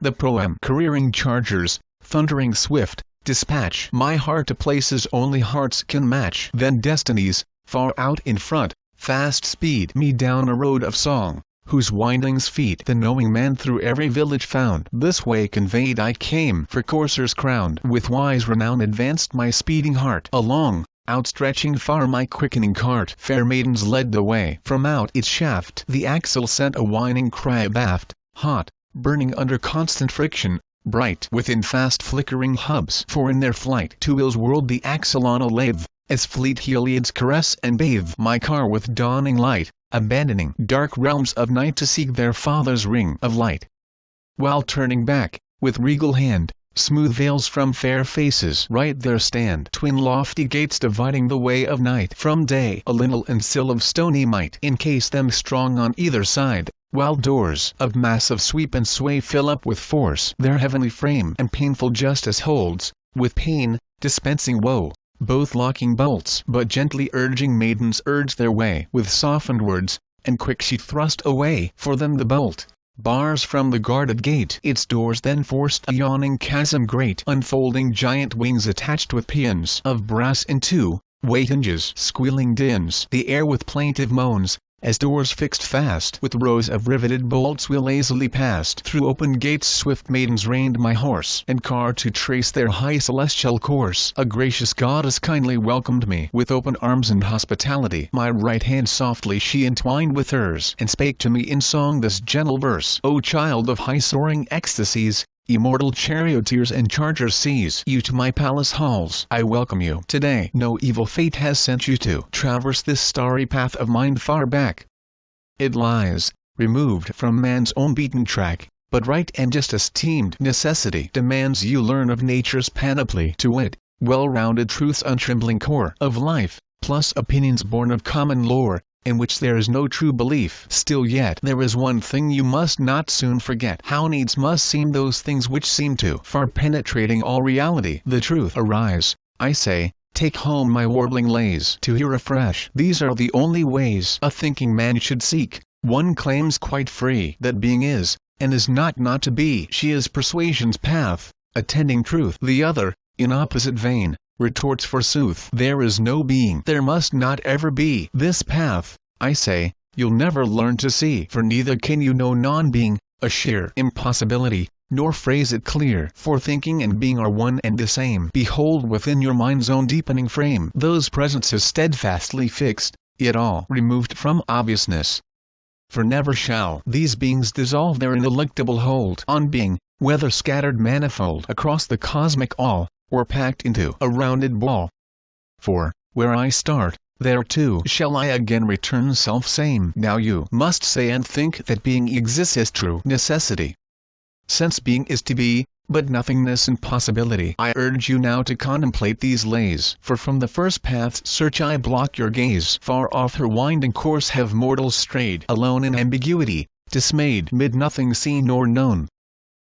The proem. Careering chargers, thundering swift, dispatch my heart to places only hearts can match. Then destinies, far out in front, fast speed me down a road of song, whose windings feet the knowing man through every village found. This way conveyed I came, for coursers crowned with wise renown advanced my speeding heart along, outstretching far my quickening cart. Fair maidens led the way. From out its shaft the axle sent a whining cry abaft, hot, burning under constant friction, bright within fast flickering hubs. For in their flight to ills whirled the axle on a lathe, as fleet Heliads caress and bathe my car with dawning light, abandoning dark realms of night to seek their father's ring of light. While turning back, with regal hand, smooth veils from fair faces right there stand. Twin lofty gates dividing the way of night from day, a lintel and sill of stony might encase them strong on either side, while doors of massive sweep and sway fill up with force their heavenly frame, and painful justice holds, with pain, dispensing woe, both locking bolts. But gently urging maidens urge their way with softened words, and quick she thrust away for them the bolt. Bars from the guarded gate its doors then forced a yawning chasm great, unfolding giant wings attached with paeans of brass into weight hinges. Squealing dins the air with plaintive moans, as doors fixed fast with rows of riveted bolts we lazily passed. Through open gates swift maidens reined my horse and car to trace their high celestial course. A gracious goddess kindly welcomed me with open arms and hospitality. My right hand softly she entwined with hers, and spake to me in song this gentle verse: O child of high soaring ecstasies, immortal charioteers and chargers, seize you to my palace halls. I welcome you today. No evil fate has sent you to traverse this starry path of mine. Far back it lies, removed from man's own beaten track, but right and just esteemed necessity demands you learn of nature's panoply, to wit, well-rounded truth's untrembling core of life, plus opinions born of common lore, in which there is no true belief. Still yet there is one thing you must not soon forget: how needs must seem those things which seem to far penetrating all reality. The truth arise, I say, take home my warbling lays to hear afresh. These are the only ways a thinking man should seek. One claims quite free that being is, and is not to be. She is persuasion's path, attending truth. The other, in opposite vein, retorts forsooth there is no being, there must not ever be. This path, I say, you'll never learn to see, for neither can you know non-being, a sheer impossibility, nor phrase it clear. For thinking and being are one and the same. Behold within your mind's own deepening frame those presences steadfastly fixed, yet all removed from obviousness. For never shall these beings dissolve their ineluctable hold on being, whether scattered manifold across the cosmic all, or packed into a rounded ball. For, where I start, there too shall I again return self-same. Now you must say and think that being exists as true necessity, since being is to be, but nothingness and possibility. I urge you now to contemplate these lays, for from the first path's search I block your gaze. Far off her winding course have mortals strayed, alone in ambiguity, dismayed mid nothing seen nor known.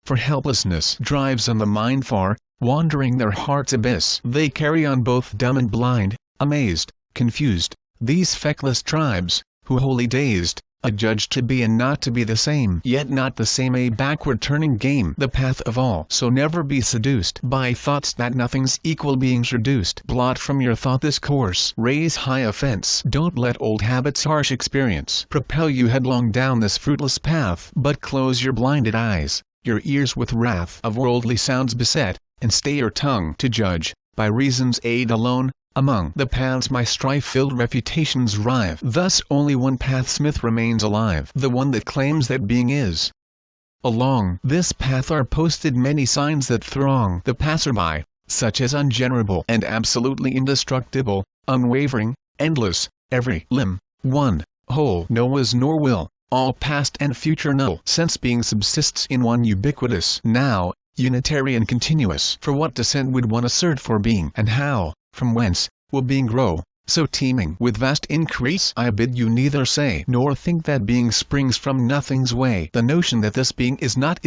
For helplessness drives on the mind far, wandering their heart's abyss. They carry on both dumb and blind, amazed, confused, these feckless tribes, who wholly dazed, adjudged to be and not to be the same, yet not the same, a backward turning game, the path of all. So never be seduced by thoughts that nothing's equal being's reduced. Blot from your thought this course, raise high offense. Don't let old habits, harsh experience, propel you headlong down this fruitless path, but close your blinded eyes, your ears with wrath of worldly sounds beset, and stay your tongue to judge, by reason's aid alone, among the paths my strife-filled reputations rive. Thus only one pathsmith remains alive, the one that claims that being is. Along this path are posted many signs that throng the passerby, such as ungenerable and absolutely indestructible, unwavering, endless, every limb, one, whole, no was nor will, all past and future null. Since being subsists in one ubiquitous now, unitary and continuous. For what descent would one assert for being, and how, from whence, will being grow, so teeming with vast increase? I bid you neither say nor think that being springs from nothing's way. The notion that this being is not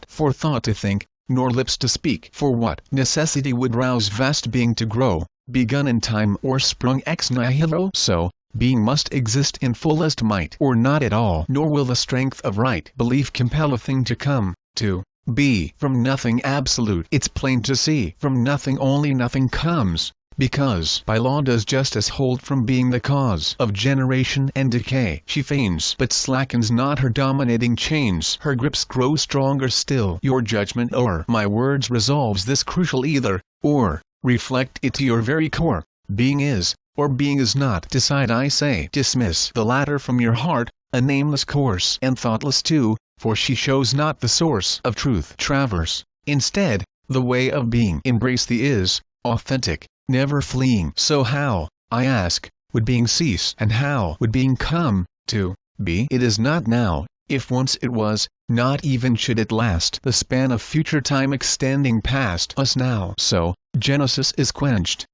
for thought to think, nor lips to speak. For what necessity would rouse vast being to grow, begun in time or sprung ex nihilo? So, being must exist in fullest might, or not at all. Nor will the strength of right belief compel a thing to come, to B. From nothing absolute it's plain to see. From nothing only nothing comes, because by law does justice hold from being the cause of generation and decay. She feigns but slackens not her dominating chains. Her grips grow stronger still. Your judgment o'er my words resolves this crucial either, or, reflect it to your very core. Being is, or being is not. Decide I say. Dismiss the latter from your heart, a nameless course and thoughtless too, for she shows not the source of truth. Traverse, instead, the way of being. Embrace the is, authentic, never fleeing. So how, I ask, would being cease? And how would being come to be? It is not now, if once it was, not even should it last. The span of future time extending past us now. So, Genesis is quenched.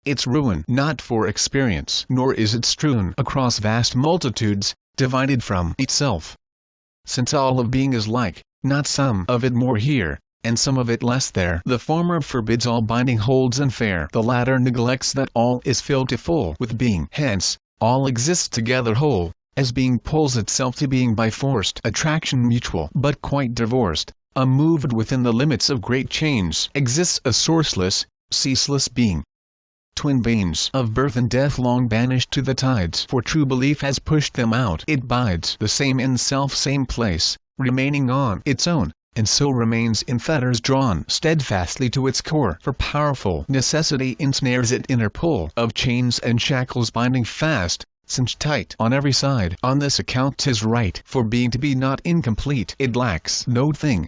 Its ruin not for experience, nor is it strewn across vast multitudes, divided from itself. Since all of being is like, not some of it more here, and some of it less there. The former forbids all binding holds unfair. The latter neglects that all is filled to full with being. Hence, all exists together whole, as being pulls itself to being by forced attraction mutual but quite divorced, unmoved within the limits of great chains. Exists a sourceless, ceaseless being. Twin veins of birth and death long banished to the tides, for true belief has pushed them out. It bides the same in self same place, remaining on its own, and so remains in fetters drawn steadfastly to its core. For powerful necessity ensnares it in her pull of chains and shackles binding fast, cinched tight on every side. On this account 'tis right for being to be not incomplete. It lacks no thing,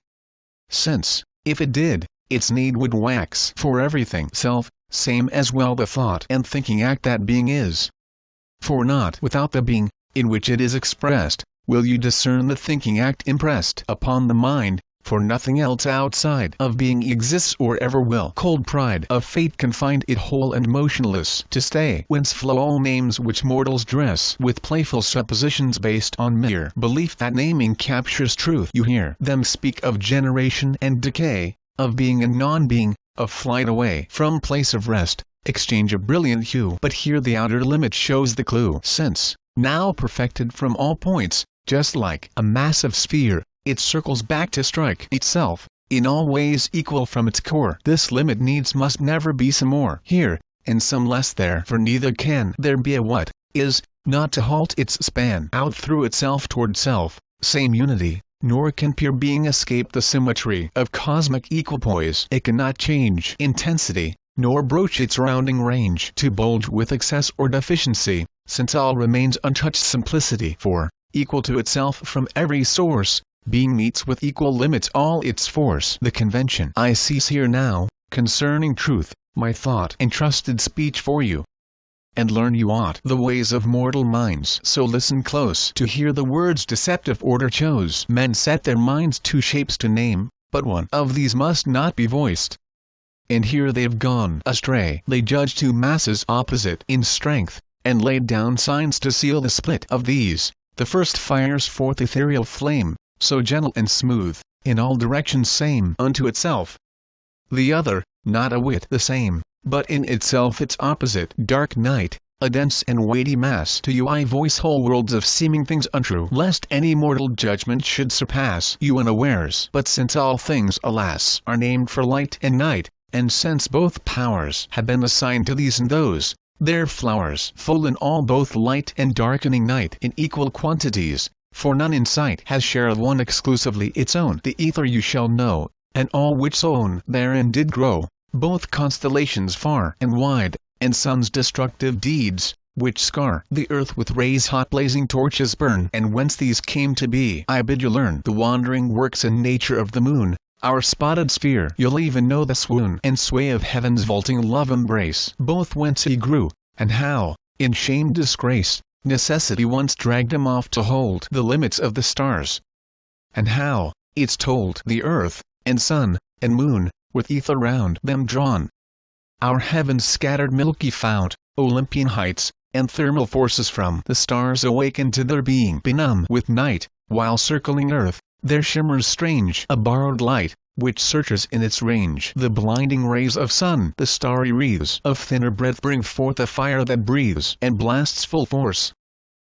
since, if it did, its need would wax. For everything self, same as well the thought and thinking act that being is. For not without the being, in which it is expressed, will you discern the thinking act impressed upon the mind, for nothing else outside of being exists or ever will. Cold pride of fate confined it whole and motionless to stay, whence flow all names which mortals dress with playful suppositions based on mere belief. That naming captures truth. You hear them speak of generation and decay, of being and non-being, of flight away from place of rest, exchange of brilliant hue. But here the outer limit shows the clue. Since, now perfected from all points, just like a massive sphere, it circles back to strike itself, in all ways equal from its core. This limit needs must never be some more here, and some less there. For neither can there be a what is, not to halt its span out through itself toward self, same unity. Nor can pure being escape the symmetry of cosmic equipoise. It cannot change intensity, nor broach its rounding range to bulge with excess or deficiency, since all remains untouched simplicity. For, equal to itself from every source, being meets with equal limits all its force. The convention I cease here now, concerning truth, my thought and trusted speech for you. And learn you aught the ways of mortal minds. So listen close to hear the words deceptive order chose. Men set their minds two shapes to name, but one of these must not be voiced. And here they've gone astray. They judge two masses opposite in strength, and laid down signs to seal the split of these. The first fires forth ethereal flame, so gentle and smooth, in all directions same unto itself. The other, not a whit the same, but in itself its opposite. Dark night, a dense and weighty mass. To you I voice whole worlds of seeming things untrue, lest any mortal judgment should surpass you unawares. But since all things, alas, are named for light and night, and since both powers have been assigned to these and those, their flowers full in all both light and darkening night in equal quantities, for none in sight has share of one exclusively its own. The ether you shall know, and all which sown therein did grow, both constellations far and wide, and sun's destructive deeds, which scar the earth with rays hot blazing torches burn. And whence these came to be I bid you learn. The wandering works and nature of the moon, our spotted sphere. You'll even know the swoon and sway of heaven's vaulting love embrace. Both whence he grew, and how, in shame disgrace, necessity once dragged him off to hold the limits of the stars. And how, it's told, the earth, and sun, and moon, with ether round them drawn, our heavens scattered milky fount, Olympian heights, and thermal forces from the stars awaken to their being benumb with night, while circling earth, there shimmers strange a borrowed light, which searches in its range. The blinding rays of sun, the starry wreaths of thinner breadth bring forth a fire that breathes and blasts full force.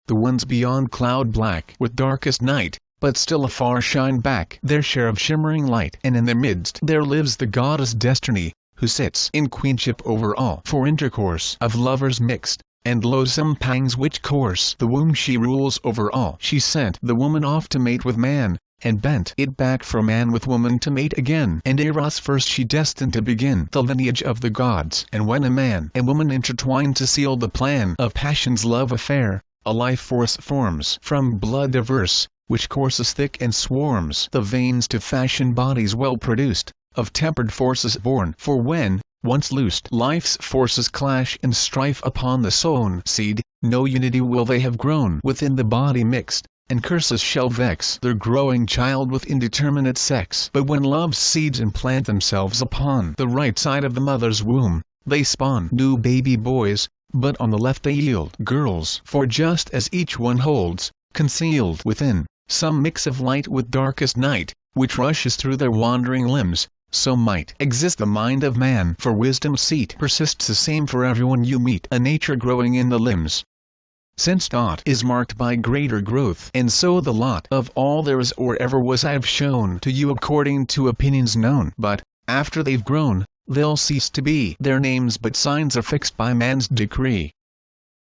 The ones beyond cloud black with darkest night, but still afar shine back their share of shimmering light. And in their midst there lives the goddess Destiny, who sits in queenship over all. For intercourse of lovers mixed, and loathsome pangs which course the womb, she rules over all. She sent the woman off to mate with man, and bent it back for man with woman to mate again. And Eros first she destined to begin the lineage of the gods. And when a man and woman intertwine to seal the plan of passion's love affair, a life force forms from blood diverse, which courses thick and swarms the veins to fashion bodies well produced, of tempered forces born. For when, once loosed, life's forces clash in strife upon the sown seed, no unity will they have grown within the body mixed, and curses shall vex their growing child with indeterminate sex. But when love's seeds implant themselves upon the right side of the mother's womb, they spawn new baby boys, but on the left they yield girls. For just as each one holds, concealed within, some mix of light with darkest night, which rushes through their wandering limbs, so might exist the mind of man. For wisdom's seat persists the same for everyone you meet, a nature growing in the limbs. Since thought is marked by greater growth, and so the lot of all there is or ever was I have shown to you according to opinions known. But, after they've grown, they'll cease to be their names, but signs are fixed by man's decree.